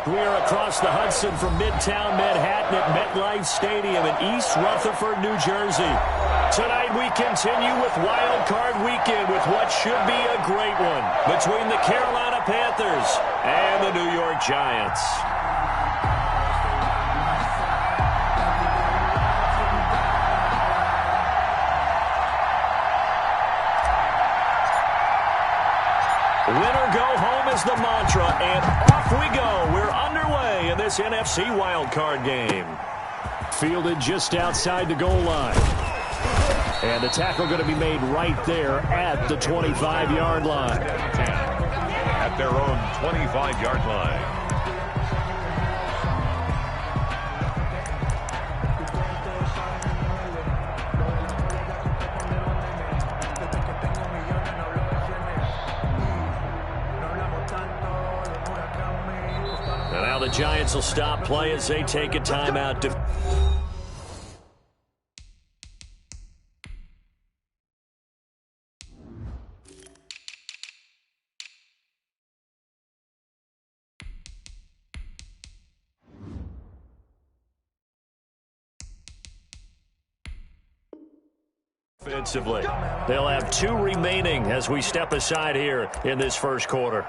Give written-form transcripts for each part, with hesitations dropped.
We are across the Hudson from Midtown Manhattan at MetLife Stadium in East Rutherford, New Jersey. Tonight we continue with Wild Card Weekend with what should be a great one between the Carolina Panthers and the New York Giants. Winner go home is the mantra, and off we go. We're underway in this NFC wildcard game. Fielded just outside the goal line. And the tackle going to be made right there at the 25-yard line. At their own 25-yard line. The Giants will stop play as they take a timeout. Defensively, they'll have 2 remaining as we step aside here in this first quarter.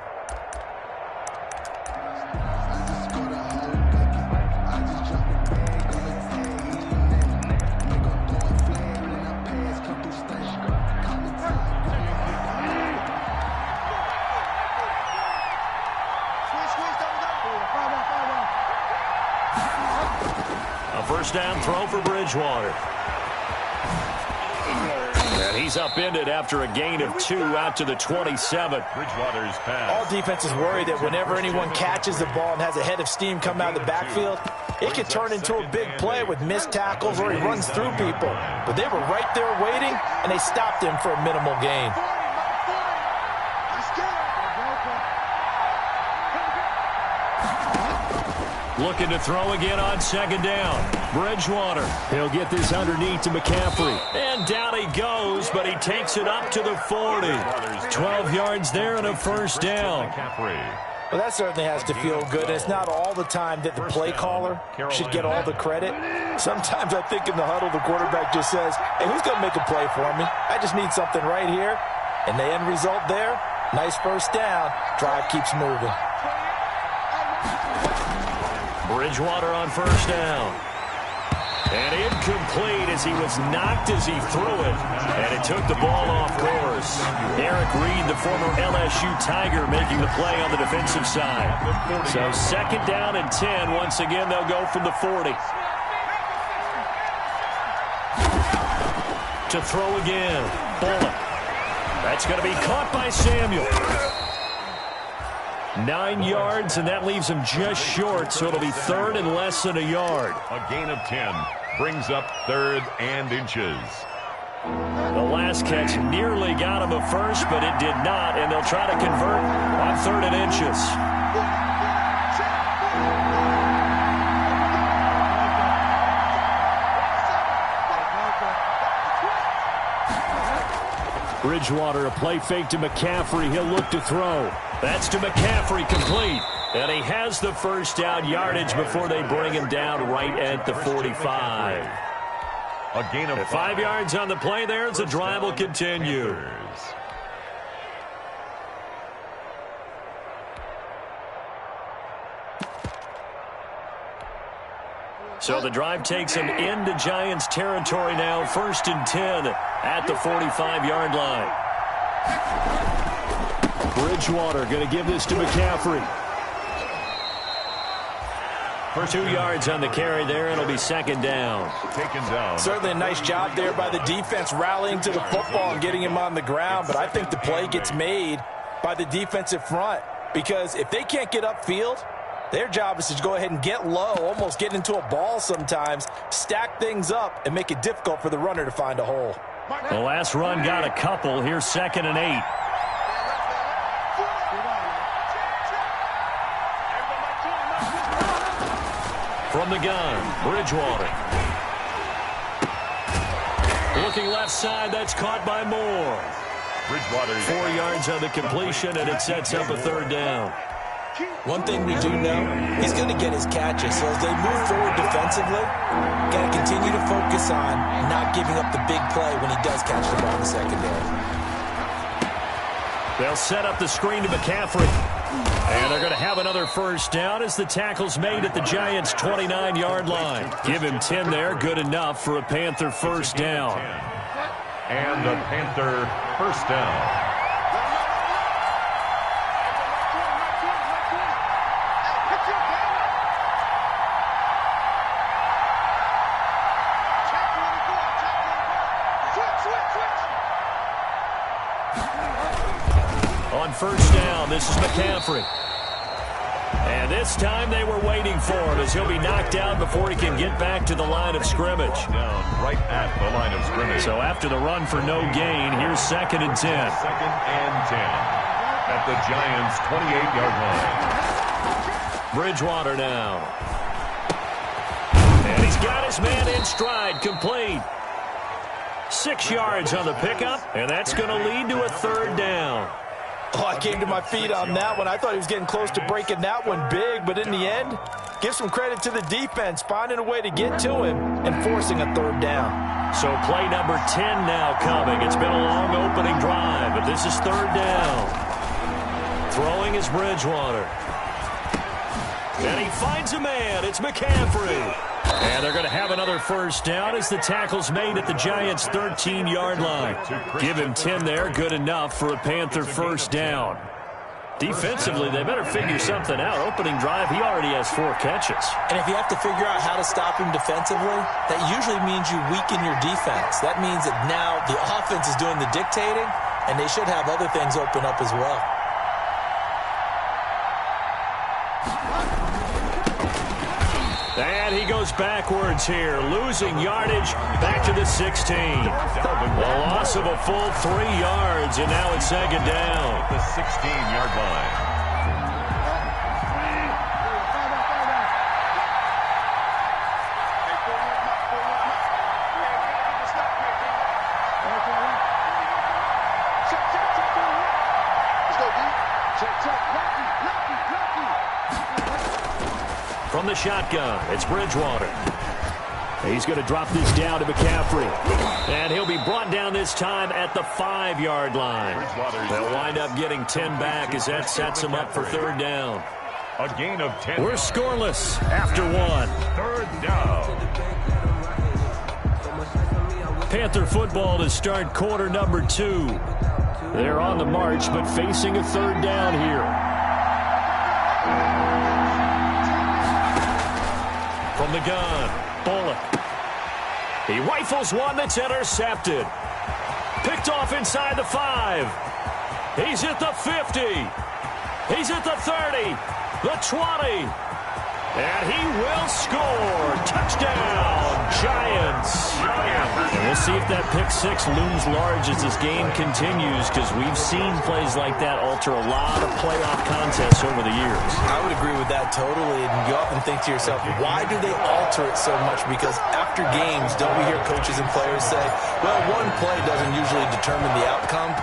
First down throw for Bridgewater. And he's upended after a gain of 2 out to the 27. Bridgewater's pass. All defenses worry that whenever anyone catches the ball and has a head of steam come out of the backfield, it can turn into a big play with missed tackles or he runs through people. But they were right there waiting, and they stopped him for a minimal gain. Looking to throw again on second down. Bridgewater. He'll get this underneath to McCaffrey. And down he goes, but he takes it up to the 40. 12 yards there and a first down. Well, that certainly has to feel good. It's not all the time that the play caller should get all the credit. Sometimes I think in the huddle, the quarterback just says, hey, who's going to make a play for me? I just need something right here. And the end result there, nice first down. Drive keeps moving. Bridgewater on first down. And incomplete as he was knocked as he threw it. And it took the ball off course. Eric Reed, the former LSU Tiger, making the play on the defensive side. So second down and 10. Once again, they'll go from the 40. To throw again. Bullock. That's going to be caught by Samuel. 9 yards, and that leaves him just short, so it'll be third and less than a yard. A gain of 10 brings up third and inches. The last catch nearly got him a first, but it did not, and they'll try to convert on third and inches. Bridgewater, a play fake to McCaffrey. He'll look to throw. That's to McCaffrey, complete. And he has the first down yardage before they bring him down right at the 45. A gain of 5 yards on the play there as the drive will continue. So the drive takes him into Giants territory now. First and 10 at the 45-yard line. Bridgewater going to give this to McCaffrey. For 2 yards on the carry there, it'll be second down. Taken down. Certainly a nice job there by the defense rallying to the football and getting him on the ground, but I think the play gets made by the defensive front because if they can't get upfield, their job is to go ahead and get low, almost get into a ball sometimes, stack things up, and make it difficult for the runner to find a hole. The last run got a couple. Here's second and 8. From the gun, Bridgewater. Looking left side, that's caught by Moore. Bridgewater. 4 yards on the completion, and it sets up a third down. One thing we do know, he's going to get his catches. So as they move forward defensively, got to continue to focus on not giving up the big play when he does catch the ball in the secondary. They'll set up the screen to McCaffrey. And they're going to have another first down as the tackle's made at the Giants' 29-yard line. Give him 10 there, good enough for a Panther first down. And the Panther first down. On first down, this is McCaffrey. And this time they were waiting for him as he'll be knocked down before he can get back to the line of scrimmage. Down right at the line of scrimmage. So after the run for no gain, here's 2nd and 10. 2nd and 10 at the Giants' 28-yard line. Bridgewater now. And he's got his man in stride, complete. 6 yards on the pickup, and that's going to lead to a 3rd down. Oh, I came to my feet on that one. I thought he was getting close to breaking that one big, but in the end, give some credit to the defense, finding a way to get to him and forcing a 3rd down. So play number 10 now coming. It's been a long opening drive, but this is 3rd down. Throwing is Bridgewater. And he finds a man. It's McCaffrey. And they're going to have another first down as the tackle's made at the Giants' 13-yard line. Give him 10 there, good enough for a Panther first down. Defensively, they better figure something out. Opening drive, he already has 4 catches. And if you have to figure out how to stop him defensively, that usually means you weaken your defense. That means that now the offense is doing the dictating, and they should have other things open up as well. And he goes backwards here, losing yardage back to the 16. A loss of a full 3 yards, and now it's 2nd down. The 16-yard line. From the shotgun, it's Bridgewater. He's going to drop this down to McCaffrey. And he'll be brought down this time at the 5-yard line. They'll wind up getting 10 back as that sets him up for 3rd down. A gain of 10. We're scoreless after 1. 3rd down. Panther football to start quarter number 2. They're on the march, but facing a 3rd down here. From the gun, Bullock. He rifles one that's intercepted. Picked off inside the 5. He's at the 50. He's at the 30. The 20. And he will score. Touchdown, Giants. And we'll see if that pick 6 looms large as this game continues, because we've seen plays like that alter a lot of playoff contests over the years. I would agree with that totally. And you often think to yourself, why do they alter it so much? Because after games, don't we hear coaches and players say, well, one play doesn't usually determine the outcome.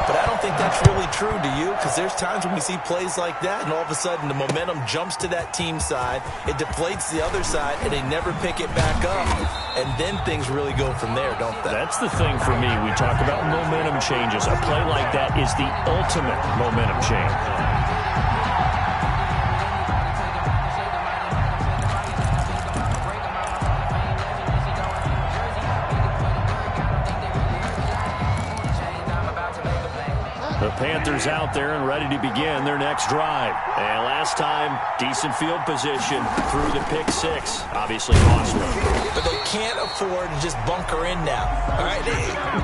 But I don't think that's really true, do you? Because there's times when we see plays like that, and all of a sudden the momentum jumps to that team side, it deflates the other side, and they never pick it back up. And then things really go from there, don't they? That's the thing for me. We talk about momentum changes. A play like that is the ultimate momentum change. The Panthers out there and ready to begin their next drive. And last time, decent field position through the pick 6. Obviously costly. But they can't afford to just bunker in now. All right,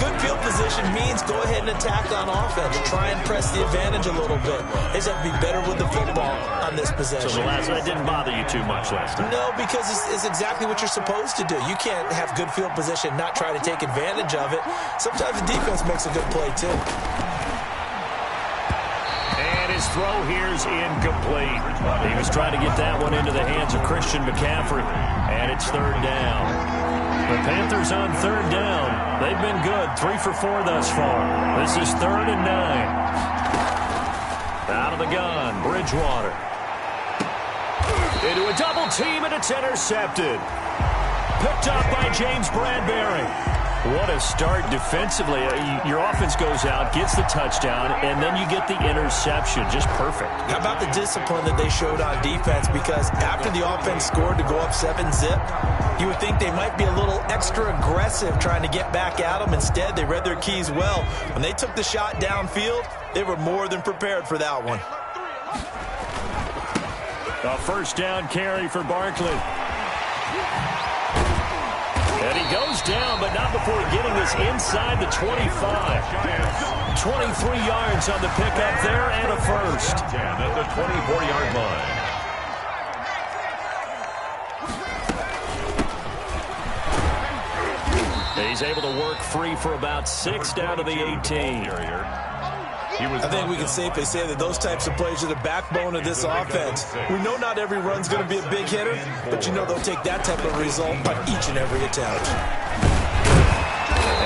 good field position means go ahead and attack on offense. Try and press the advantage a little bit. They just have to be better with the football on this possession. So that didn't bother you too much last time? No, because it's exactly what you're supposed to do. You can't have good field position, not try to take advantage of it. Sometimes the defense makes a good play too. His throw here's incomplete. He was trying to get that one into the hands of Christian McCaffrey, and it's 3rd down. The Panthers on 3rd down. They've been good, 3 for 4 thus far. This is 3rd and 9. Out of the gun, Bridgewater. Into a double team, and it's intercepted. Picked up by James Bradbury. What a start defensively. Your offense goes out, gets the touchdown, and then you get the interception. Just perfect. How about the discipline that they showed on defense? Because after the offense scored to go up 7-zip, you would think they might be a little extra aggressive trying to get back at them. Instead, they read their keys well. When they took the shot downfield, they were more than prepared for that one. A first down carry for Barkley. And he goes down, but not before getting this inside the 25. 23 yards on the pickup there and a first. At the 24-yard line. He's able to work free for about 6 down to the 18. I think we can safely say that those types of plays are the backbone of this offense. We know not every run's going to be a big hitter, but you know they'll take that type of result on each and every attempt.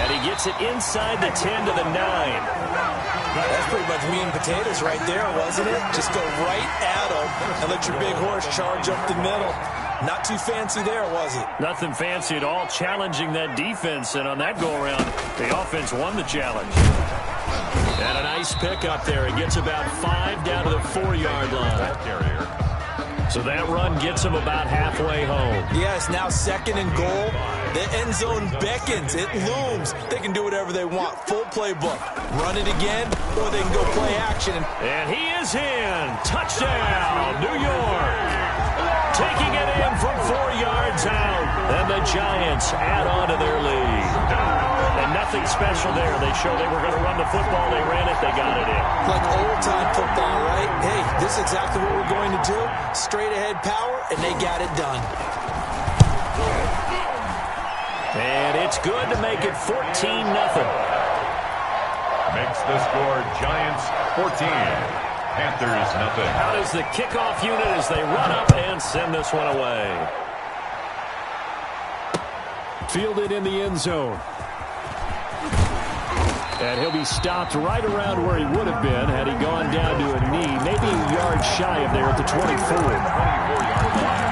And he gets it inside the 10 to the 9. That's pretty much meat and potatoes right there, wasn't it? Just go right at them and let your big horse charge up the middle. Not too fancy there, was it? Nothing fancy at all, challenging that defense, and on that go-around, the offense won the challenge. And a nice pickup there. It gets about 5 down to the 4-yard line. So that run gets him about halfway home. Yes, now 2nd and goal. The end zone beckons. It looms. They can do whatever they want. Full playbook. Run it again, or they can go play action. And he is in. Touchdown, New York. Taking it in from 4 yards out. And the Giants add on to their lead. And nothing special there. They showed they were going to run the football. They ran it. They got it in. Like old-time football, right? Hey, this is exactly what we're going to do. Straight-ahead power, and they got it done. And it's good to make it 14-0. Makes the score Giants 14. Panthers nothing. Out is the kickoff unit as they run up and send this one away. Fielded in the end zone. And he'll be stopped right around where he would have been had he gone down to a knee, maybe a yard shy of there at the 24. 24-yard line.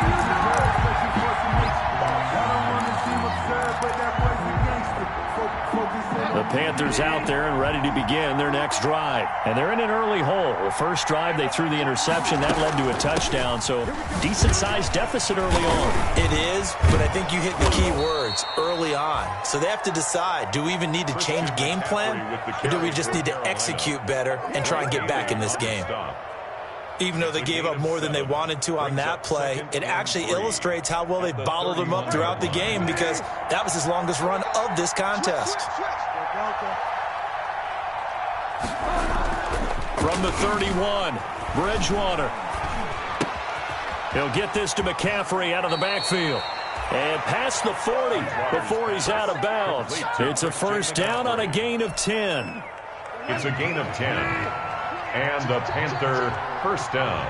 The Panthers out there and ready to begin their next drive. And they're in an early hole. The first drive, they threw the interception. That led to a touchdown, so decent-sized deficit early on. It is, but I think you hit the key words, early on. So they have to decide, do we even need to change game plan, or do we just need to execute better and try and get back in this game? Even though they gave up more than they wanted to on that play, it actually illustrates how well they bottled them up throughout the game, because that was his longest run of this contest. From the 31, Bridgewater. He'll get this to McCaffrey out of the backfield. And past the 40 before he's out of bounds. It's a first down on a gain of 10. It's a gain of 10. And the Panther first down.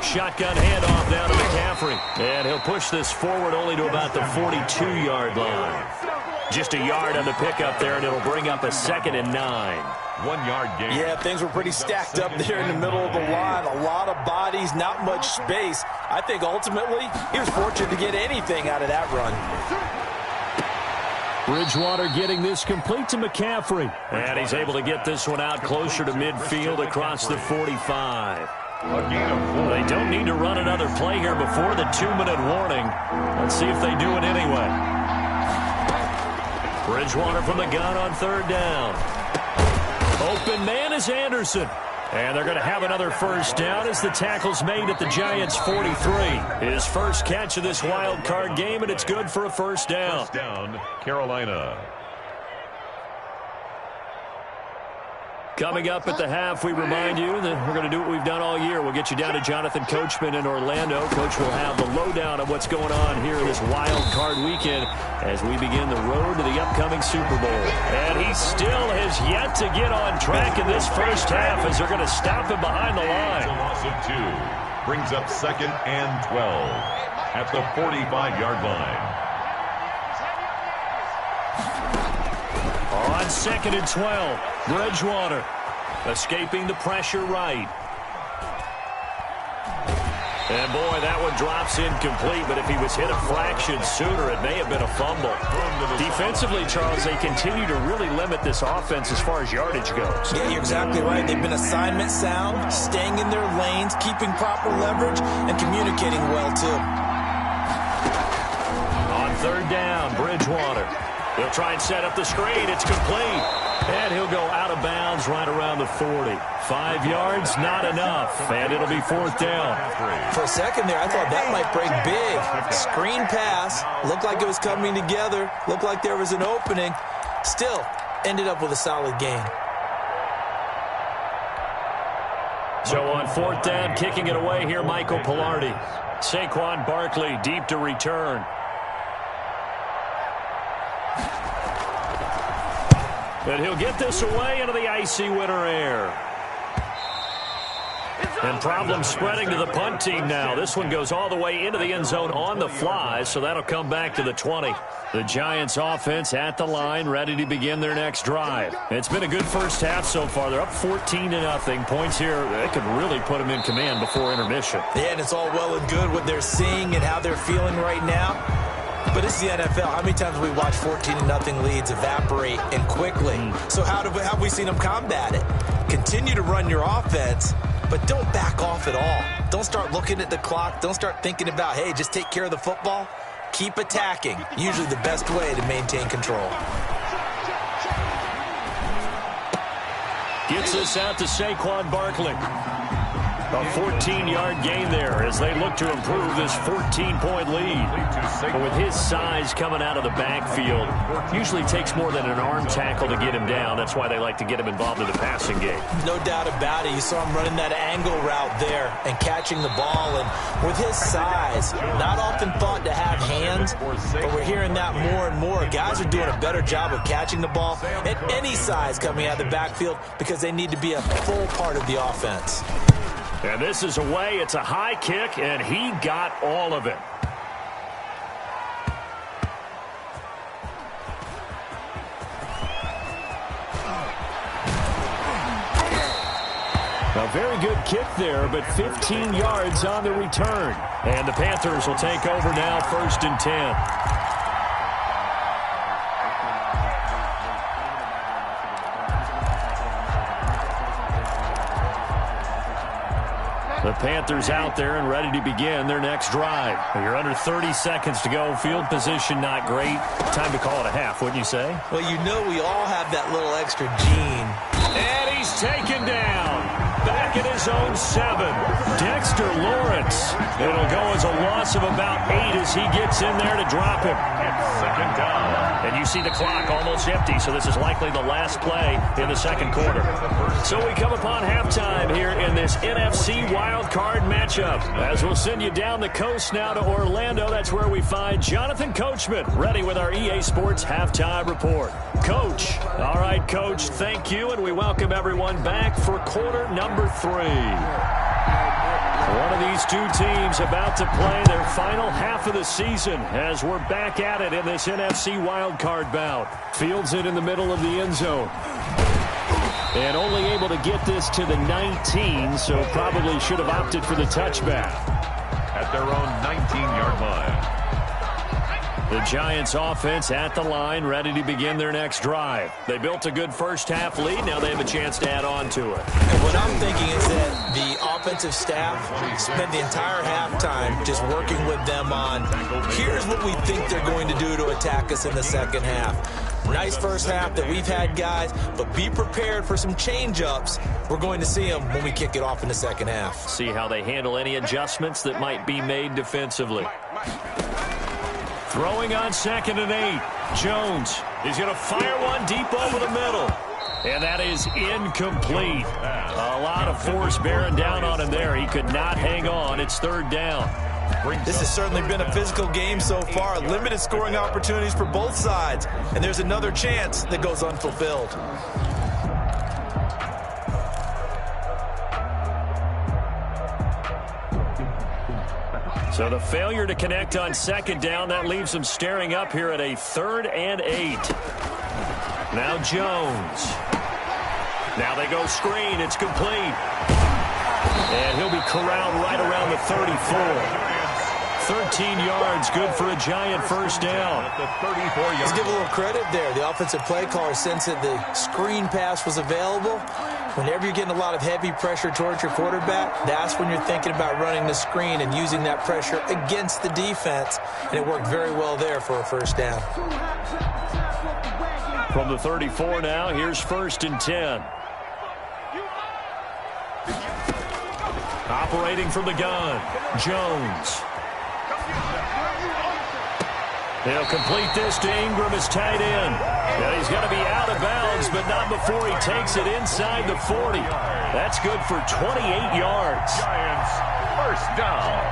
Shotgun handoff down to McCaffrey. And he'll push this forward only to about the 42-yard line. Just a yard on the pickup there, and it'll bring up a 2nd and 9. 1 yard gain. Yeah, things were pretty stacked up there in the middle of the line. A lot of bodies, not much space. I think ultimately he was fortunate to get anything out of that run. Bridgewater getting this complete to McCaffrey. And he's able to get this one out closer to midfield across the 45. They don't need to run another play here before the 2-minute warning. Let's see if they do it anyway. Bridgewater from the gun on 3rd down. Open man is Anderson. And they're going to have another first down as the tackle's made at the Giants' 43. His first catch of this wild card game, and it's good for a first down. First down, Carolina. Coming up at the half, we remind you that we're going to do what we've done all year. We'll get you down to Jonathan Coachman in Orlando. Coach will have the lowdown of what's going on here this wild card weekend as we begin the road to the upcoming Super Bowl. And he still has yet to get on track in this first half as they're going to stop him behind the line. A loss of 2. Brings up 2nd and 12 at the 45-yard line. On 2nd and 12, Bridgewater. Escaping the pressure right. And, boy, that one drops incomplete, but if he was hit a fraction sooner, it may have been a fumble. Defensively, Charles, they continue to really limit this offense as far as yardage goes. Yeah, you're exactly right. They've been assignment sound, staying in their lanes, keeping proper leverage, and communicating well, too. On third down, Bridgewater. He'll try and set up the screen. It's complete. And he'll go out of bounds right around the 40. 5 yards, not enough. And it'll be fourth down. For a second there, I thought that might break big. Screen pass. Looked like it was coming together. Looked like there was an opening. Still, ended up with a solid gain. So on fourth down, kicking it away here, Michael Pilardi. Saquon Barkley deep to return. But he'll get this away into the icy winter air. And problems spreading to the punt team now. This one goes all the way into the end zone on the fly, so that'll come back to the 20. The Giants offense at the line, ready to begin their next drive. It's been a good first half so far. They're up 14-0. Points here, they could really put them in command before intermission. Yeah, and it's all well and good what they're seeing and how they're feeling right now. But it's the NFL. How many times have we watched 14-0 leads evaporate and quickly? So how have we seen them combat it? Continue to run your offense, but don't back off at all. Don't start looking at the clock. Don't start thinking about, hey, just take care of the football. Keep attacking. Usually the best way to maintain control. Gets this out to Saquon Barkley. A 14-yard gain there as they look to improve this 14-point lead. But with his size coming out of the backfield, usually takes more than an arm tackle to get him down. That's why they like to get him involved in the passing game. No doubt about it. You saw him running that angle route there and catching the ball. And with his size, not often thought to have hands, but we're hearing that more and more. Guys are doing a better job of catching the ball at any size coming out of the backfield because they need to be a full part of the offense. And this is away. It's a high kick, and he got all of it. A very good kick there, but 15 yards on the return. And the Panthers will take over now, 1st and 10. The Panthers out there and ready to begin their next drive. You're under 30 seconds to go. Field position not great. Time to call it a half, wouldn't you say? Well, you know we all have that little extra gene. And he's taken down. Back at his own 7. Dexter Lawrence. It'll go as a loss of about 8 as he gets in there to drop him. Second down. And you see the clock almost empty, so this is likely the last play in the second quarter. So we come upon halftime here in this NFC Wild Card matchup. As we'll send you down the coast now to Orlando, that's where we find Jonathan Coachman, ready with our EA Sports Halftime Report. Coach. All right, Coach, thank you, and we welcome everyone back for quarter number 3. One of these two teams about to play their final half of the season as we're back at it in this NFC wildcard bout. Fields it in the middle of the end zone. And only able to get this to the 19, so probably should have opted for the touchback. At their own 19-yard line. The Giants offense at the line, ready to begin their next drive. They built a good first half lead. Now they have a chance to add on to it. And what I'm thinking is that the offensive staff spent the entire halftime just working with them on, here's what we think they're going to do to attack us in the second half. Nice first half that we've had, guys, but be prepared for some change-ups. We're going to see them when we kick it off in the second half. See how they handle any adjustments that might be made defensively. Throwing on 2nd and 8. Jones is going to fire one deep over the middle. And that is incomplete. A lot of force bearing down on him there. He could not hang on. It's 3rd down. This has certainly been a physical game so far. Limited scoring opportunities for both sides. And there's another chance that goes unfulfilled. So the failure to connect on 2nd down, that leaves them staring up here at a 3rd and 8. Now Jones. Now they go screen. It's complete. And he'll be corralled right around the 34. 13 yards, good for a giant first down. Let's give a little credit there. The offensive play caller sensed that the screen pass was available. Whenever you're getting a lot of heavy pressure towards your quarterback, that's when you're thinking about running the screen and using that pressure against the defense. And it worked very well there for a first down. From the 34 now, here's 1st and 10. Operating from the gun, Jones. He'll complete this to Ingram, his tight end. Now he's going to be out of bounds, but not before he takes it inside the 40. That's good for 28 yards. Giants, first down.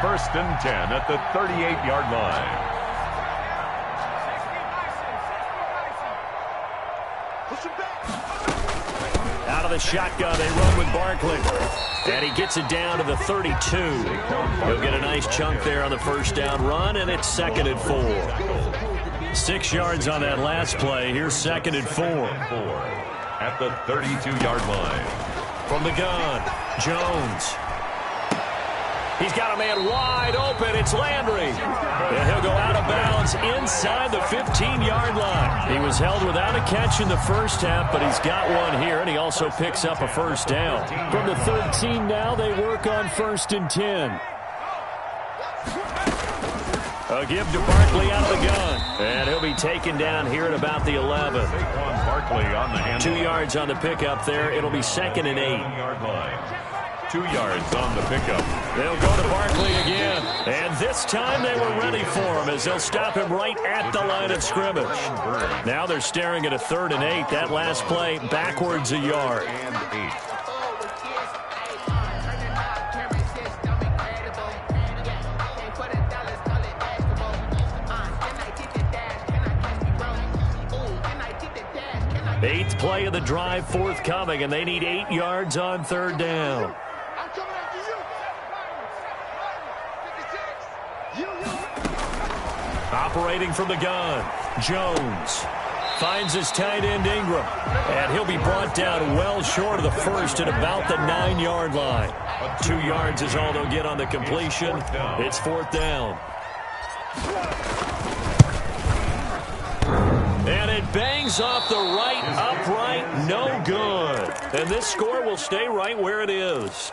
1st and 10 at the 38-yard line. Out of the shotgun, they run with Barkley. And he gets it down to the 32. He'll get a nice chunk there on the first down run, and it's 2nd and 4. 6 yards on that last play. Here's 2nd and 4. At the 32-yard line. From the gun, Jones. He's got a man wide open. It's Landry. And he'll go out of bounds inside the 15-yard line. He was held without a catch in the first half, but he's got one here, and he also picks up a first down. From the 13 now, they work on 1st and 10. A give to Barkley out of the gun. And he'll be taken down here at about the 11. Barkley on the hand. 2 yards on the pickup there. It'll be 2nd and 8. 2 yards on the pickup. They'll go to Barkley again. And this time they were ready for him as they'll stop him right at the line of scrimmage. Now they're staring at a 3rd and 8. That last play backwards a yard. And 8. Eighth play of the drive forthcoming, and they need 8 yards on 3rd down. Operating from the gun, Jones finds his tight end Ingram, and he'll be brought down well short of the first at about the 9-yard line. 2 yards is all they'll get on the completion. It's 4th down. And it bangs off the right upright, no good. And this score will stay right where it is.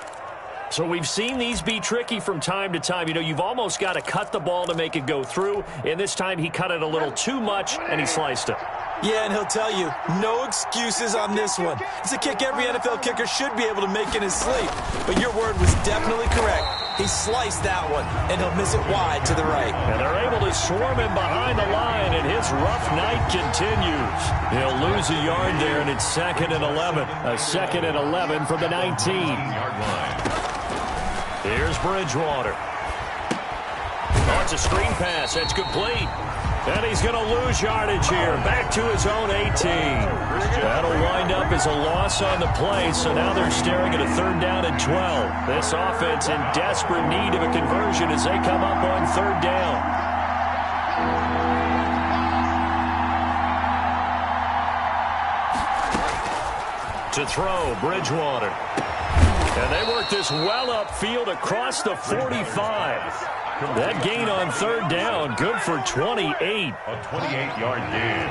So we've seen these be tricky from time to time. You know, you've almost got to cut the ball to make it go through. And this time he cut it a little too much, and he sliced it. Yeah, and he'll tell you, no excuses on this one. It's a kick every NFL kicker should be able to make in his sleep. But your word was definitely correct. He sliced that one, and he'll miss it wide to the right. And they're able to swarm him behind the line, and his rough night continues. He'll lose a yard there, and it's 2nd and 11. A 2nd and 11 from the 19-yard line. Here's Bridgewater. Oh, it's a screen pass. That's complete. And he's going to lose yardage here. Back to his own 18. That'll wind up as a loss on the play, so now they're staring at a 3rd down and 12. This offense in desperate need of a conversion as they come up on 3rd down. To throw, Bridgewater. And they work this well upfield across the 45. That gain on 3rd down, good for 28. A 28-yard gain.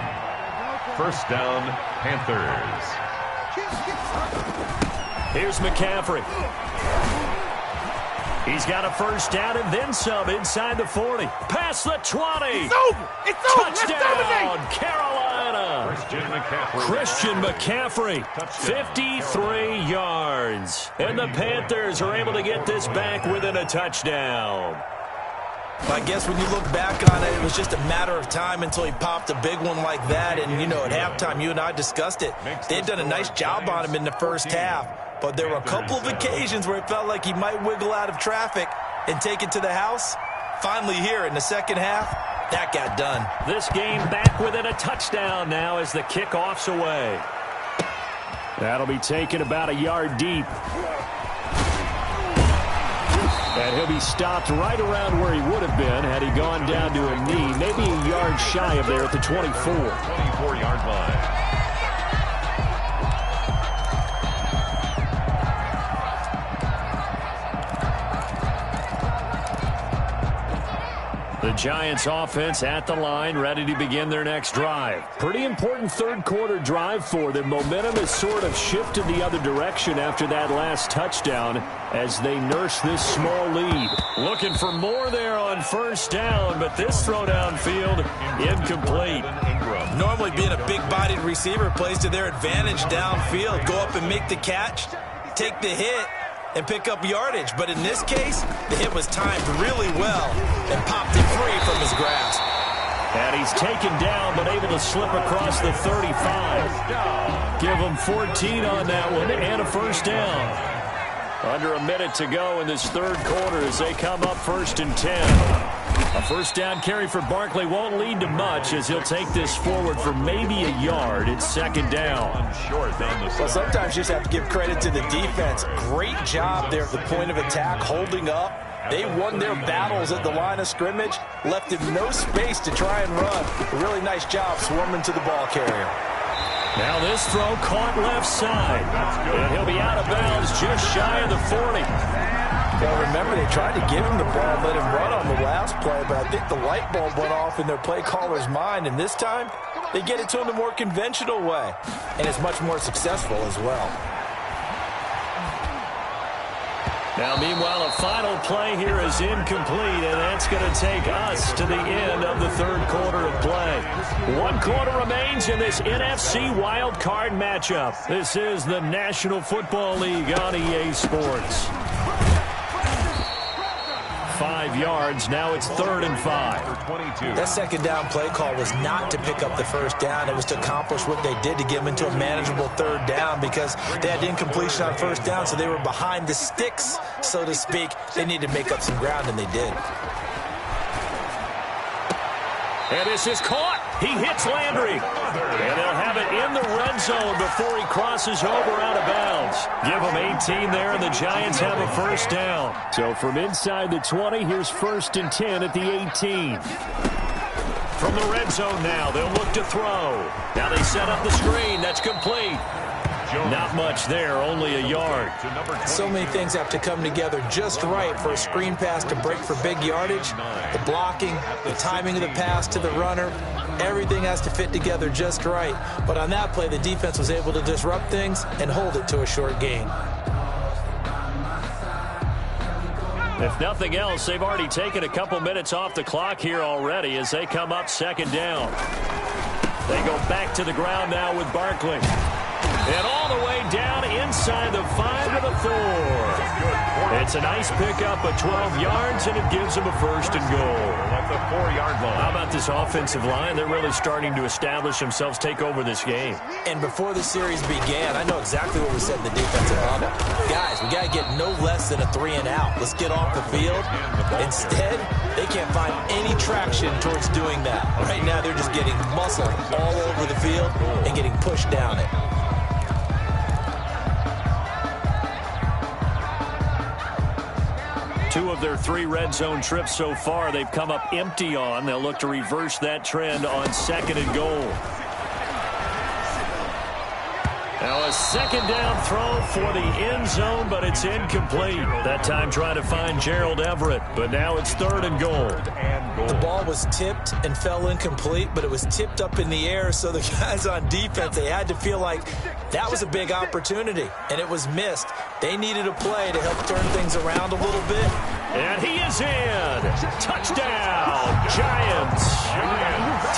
First down, Panthers. Here's McCaffrey. He's got a first down and then some inside the 40. Past the 20. It's over. It's over. Touchdown, Carolina. Christian McCaffrey, 53 yards. And the Panthers are able to get this back within a touchdown. I guess when you look back on it, it was just a matter of time until he popped a big one like that. And, you know, at halftime, you and I discussed it. They'd done a nice job on him in the first half. But there were a couple of occasions where it felt like he might wiggle out of traffic and take it to the house. Finally here in the second half, that got done. This game back within a touchdown now as the kickoff's away. That'll be taken about a yard deep. And he'll be stopped right around where he would have been had he gone down to a knee, maybe a yard shy of there at the 24. 24-yard line. The Giants offense at the line, ready to begin their next drive. Pretty important third quarter drive for them. Momentum has sort of shifted the other direction after that last touchdown as they nurse this small lead. Looking for more there on first down, but this throw downfield incomplete. Normally being a big-bodied receiver plays to their advantage downfield. Go up and make the catch, take the hit, and pick up yardage. But in this case, the hit was timed really well and popped it free from his grasp. And he's taken down but able to slip across the 35. Give him 14 on that one and a first down. Under a minute to go in this third quarter as they come up 1st and 10. A first down carry for Barkley won't lead to much as he'll take this forward for maybe a yard. It's 2nd down. Well, sometimes you just have to give credit to the defense. Great job there at the point of attack, holding up. They won their battles at the line of scrimmage, left him no space to try and run. A really nice job swarming to the ball carrier. Now this throw caught left side. And he'll be out of bounds just shy of the 40. Well, remember, they tried to give him the ball and let him run on the last play, but I think the light bulb went off in their play caller's mind, and this time they get it to him the more conventional way, and it's much more successful as well. Now, meanwhile, a final play here is incomplete, and that's going to take us to the end of the third quarter of play. 1 quarter remains in this NFC wild card matchup. This is the National Football League on EA Sports. 5 yards. Now it's 3rd and 5. That second down play call was not to pick up the first down. It was to accomplish what they did to get them into a manageable 3rd down because they had incompletion on first down, so they were behind the sticks, so to speak. They needed to make up some ground, and they did. And this is caught. He hits Landry. And they'll have it in the red zone before he crosses over out of bounds. Give him 18 there, and the Giants have a first down. So from inside the 20, here's 1st and 10 at the 18. From the red zone now, they'll look to throw. Now they set up the screen. That's complete. Not much there, only a yard. So many things have to come together just right for a screen pass to break for big yardage. The blocking, the timing of the pass to the runner, everything has to fit together just right. But on that play, the defense was able to disrupt things and hold it to a short gain. If nothing else, they've already taken a couple minutes off the clock here already as they come up 2nd down. They go back to the ground now with Barkley. And all the way down inside the 5 to the 4. It's a nice pickup of 12 yards, and it gives them a 1st and goal. At the 4-yard line. How about this offensive line? They're really starting to establish themselves, take over this game. And before the series began, I know exactly what we said in the defensive huddle. Guys, we got to get no less than a 3 and out. Let's get off the field. Instead, they can't find any traction towards doing that. Right now, they're just getting muscled all over the field and getting pushed down it. Two of their 3 red zone trips so far, they've come up empty on. They'll look to reverse that trend on 2nd and goal. Now a 2nd down throw for the end zone, but it's incomplete. That time trying to find Gerald Everett, but now it's 3rd and goal. The ball was tipped and fell incomplete, but it was tipped up in the air, so the guys on defense, they had to feel like that was a big opportunity, and it was missed. They needed a play to help turn things around a little bit. And he is in. Touchdown, Giants.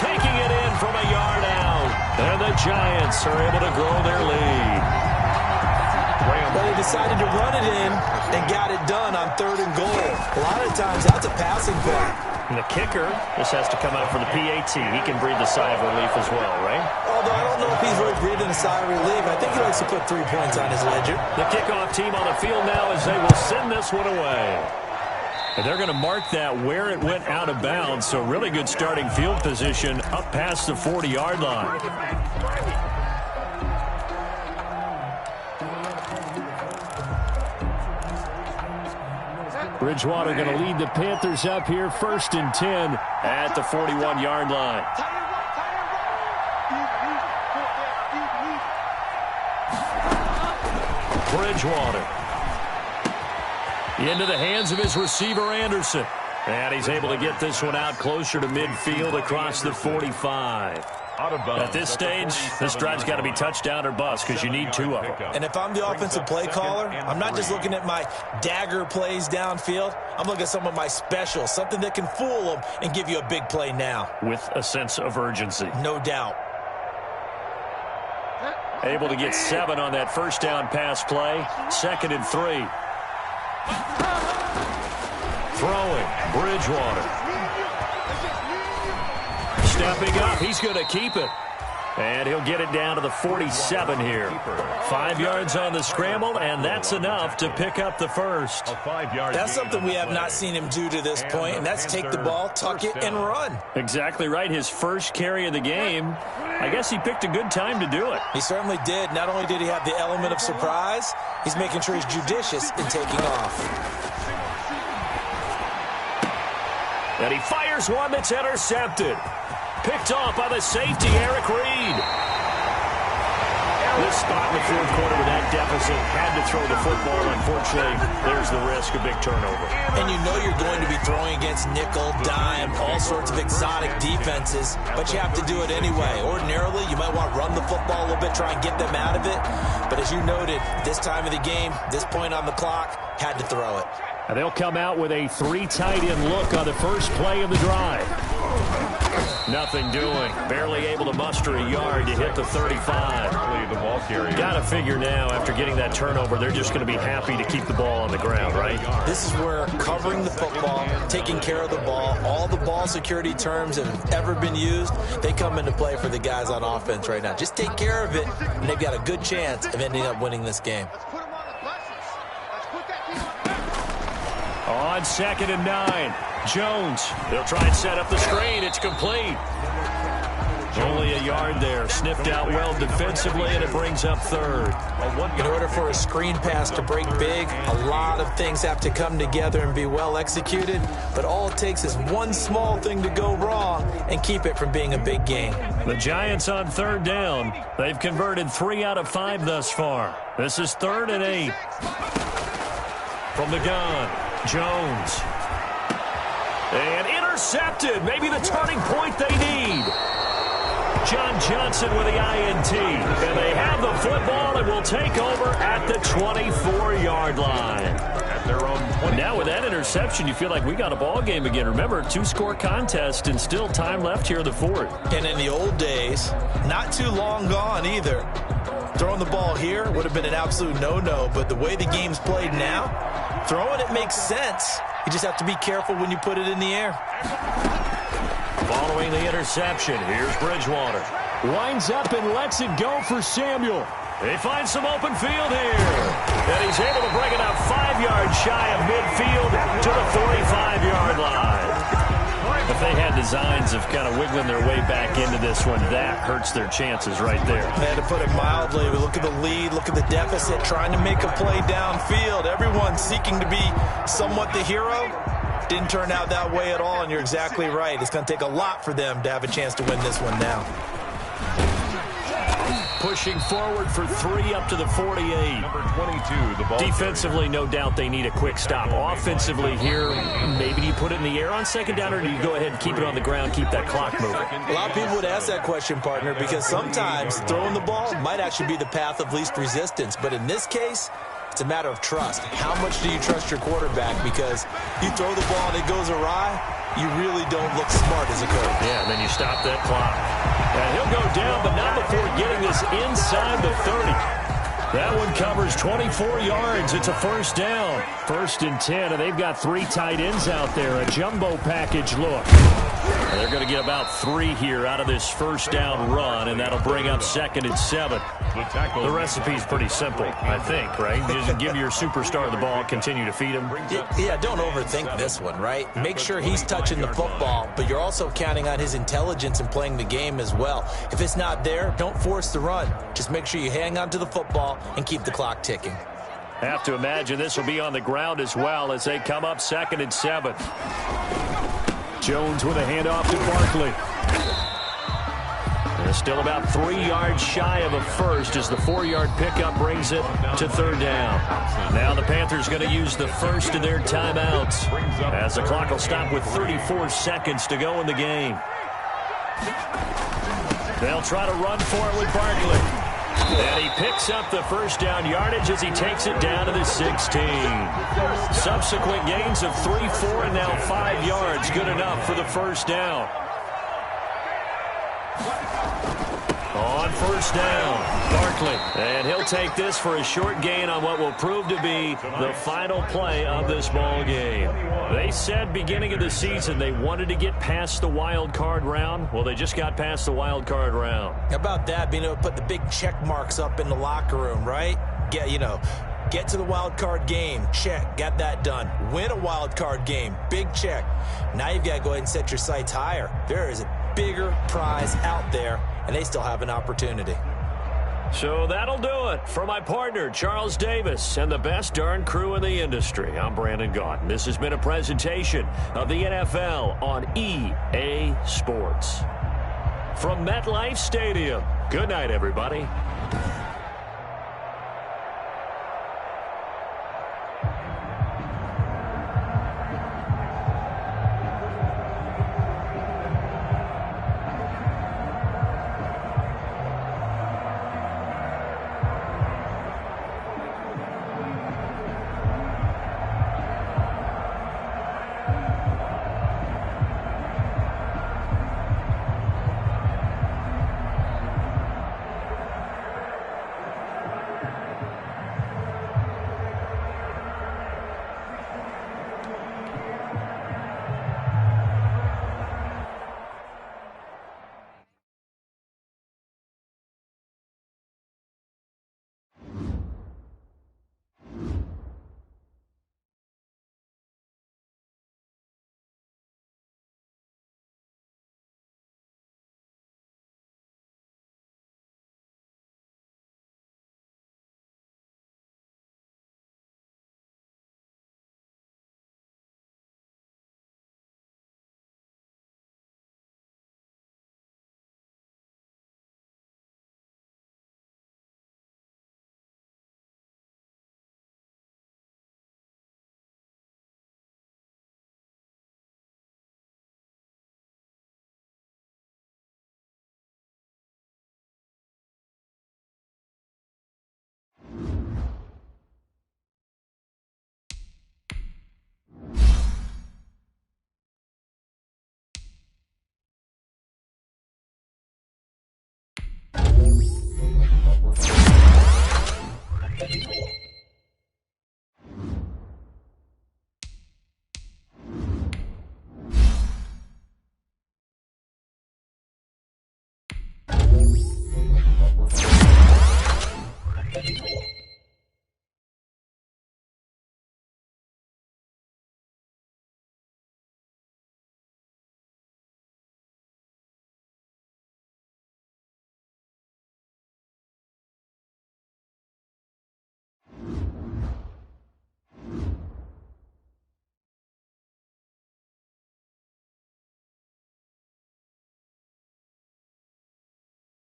Taking it in from a yard out. And the Giants are able to grow their lead. But they decided to run it in and got it done on 3rd and goal. A lot of times that's a passing play. And the kicker, this has to come out for the PAT. He can breathe a sigh of relief as well, right? Although I don't know if he's really breathing a sigh of relief. I think he likes to put 3 points on his ledger. The kickoff team on the field now as they will send this one away. And they're going to mark that where it went out of bounds. So really good starting field position up past the 40-yard line. Bridgewater going to lead the Panthers up here 1st and 10 at the 41-yard line. Bridgewater into the hands of his receiver Anderson. And he's able to get this one out closer to midfield across the 45. At this stage, this drive's got to be touchdown or bust because you need two of them. And if I'm the offensive play caller, I'm not just looking at my dagger plays downfield. I'm looking at some of my specials, something that can fool them and give you a big play now. With a sense of urgency. No doubt. Able to get 7 on that first down pass play. 2nd and 3. Throwing, Bridgewater. Stepping up, he's going to keep it. And he'll get it down to the 47 here. 5 yards on the scramble, and that's enough to pick up the first. That's something we have not seen him do to this point, and that's take the ball, tuck it, and run. Exactly right. His first carry of the game. I guess he picked a good time to do it. He certainly did. Not only did he have the element of surprise, he's making sure he's judicious in taking off. And he fires one that's intercepted. Picked off by the safety, Eric Reed. This spot in the fourth quarter with that deficit, had to throw the football. Unfortunately, there's the risk of big turnover. And you know you're going to be throwing against nickel, dime, all sorts of exotic defenses, but you have to do it anyway. Ordinarily, you might want to run the football a little bit, try and get them out of it. But as you noted, this time of the game, this point on the clock, had to throw it. And they'll come out with a 3 tight end look on the first play of the drive. Nothing doing. Barely able to muster a yard to hit the 35. Got to figure now, after getting that turnover, they're just going to be happy to keep the ball on the ground, right? This is where covering the football, taking care of the ball, all the ball security terms that have ever been used, they come into play for the guys on offense right now. Just take care of it, and they've got a good chance of ending up winning this game. On 2nd and 9, Jones. They'll try and set up the screen. It's complete. Only a yard there. Sniffed out well defensively, and it brings up 3rd. In order for a screen pass to break big, a lot of things have to come together and be well executed, but all it takes is one small thing to go wrong and keep it from being a big gain. The Giants on 3rd down. They've converted 3 out of 5 thus far. This is 3rd and 8. From the gun, Jones. And intercepted. Maybe the turning point they need. John Johnson with the INT. And they have the football and will take over at the 24-yard line. At their own 20. Now with that interception, you feel like we got a ball game again. Remember, 2-score contest and still time left here in the 4th. And in the old days, not too long gone either. Throwing the ball here would have been an absolute no-no, but the way the game's played now, throwing it makes sense. You just have to be careful when you put it in the air. Following the interception, here's Bridgewater. Winds up and lets it go for Samuel. They find some open field here. And he's able to bring it up 5 yards shy of midfield to the 45-yard line. If they had designs of kind of wiggling their way back into this one, that hurts their chances right there. They had to put it mildly. We look at the lead, look at the deficit, trying to make a play downfield. Everyone seeking to be somewhat the hero. Didn't turn out that way at all, and you're exactly right. It's going to take a lot for them to have a chance to win this one now. Pushing forward for 3 up to the 48. Number 22, the ball. Defensively, no doubt they need a quick stop. Offensively here, maybe you put it in the air on 2nd down, or do you go ahead and keep it on the ground, keep that clock moving? A lot of people would ask that question, partner, because sometimes throwing the ball might actually be the path of least resistance. But in this case, it's a matter of trust. How much do you trust your quarterback? Because you throw the ball and it goes awry, you really don't look smart as a coach. Yeah, and then you stop that clock. And he'll go down, but not before getting this inside the 30. That one covers 24 yards. It's a 1st down. 1st and 10, and they've got 3 tight ends out there. A jumbo package look. And they're going to get about 3 here out of this 1st down run, and that'll bring up 2nd and 7. The recipe's pretty simple, I think, right? Just give your superstar the ball, continue to feed him. Yeah, don't overthink this one, right? Make sure he's touching the football, but you're also counting on his intelligence in playing the game as well. If it's not there, don't force the run. Just make sure you hang on to the football and keep the clock ticking. Have to imagine this will be on the ground as well as they come up 2nd and 7. Jones with a handoff to Barkley. It's still about 3 yards shy of a first as the 4-yard pickup brings it to third down. Now the Panthers going to use the first of their timeouts as the clock will stop with 34 seconds to go in the game. They'll try to run for it with Barkley. And he picks up the first down yardage as he takes it down to the 16. Subsequent gains of 3, 4, and now 5 yards. Good enough for the first down. On first down, Barkley. And he'll take this for a short gain on what will prove to be the final play of this ball game. They said beginning of the season they wanted to get past the wild card round. Well, they just got past the wild card round. How about that, being able to put the big check marks up in the locker room, right? Get to the wild card game. Check. Got that done. Win a wild card game. Big check. Now you've got to go ahead and set your sights higher. There is a bigger prize out there, and they still have an opportunity. So that'll do it for my partner, Charles Davis, and the best darn crew in the industry. I'm Brandon Gaudin. This has been a presentation of the NFL on EA Sports. From MetLife Stadium, good night, everybody.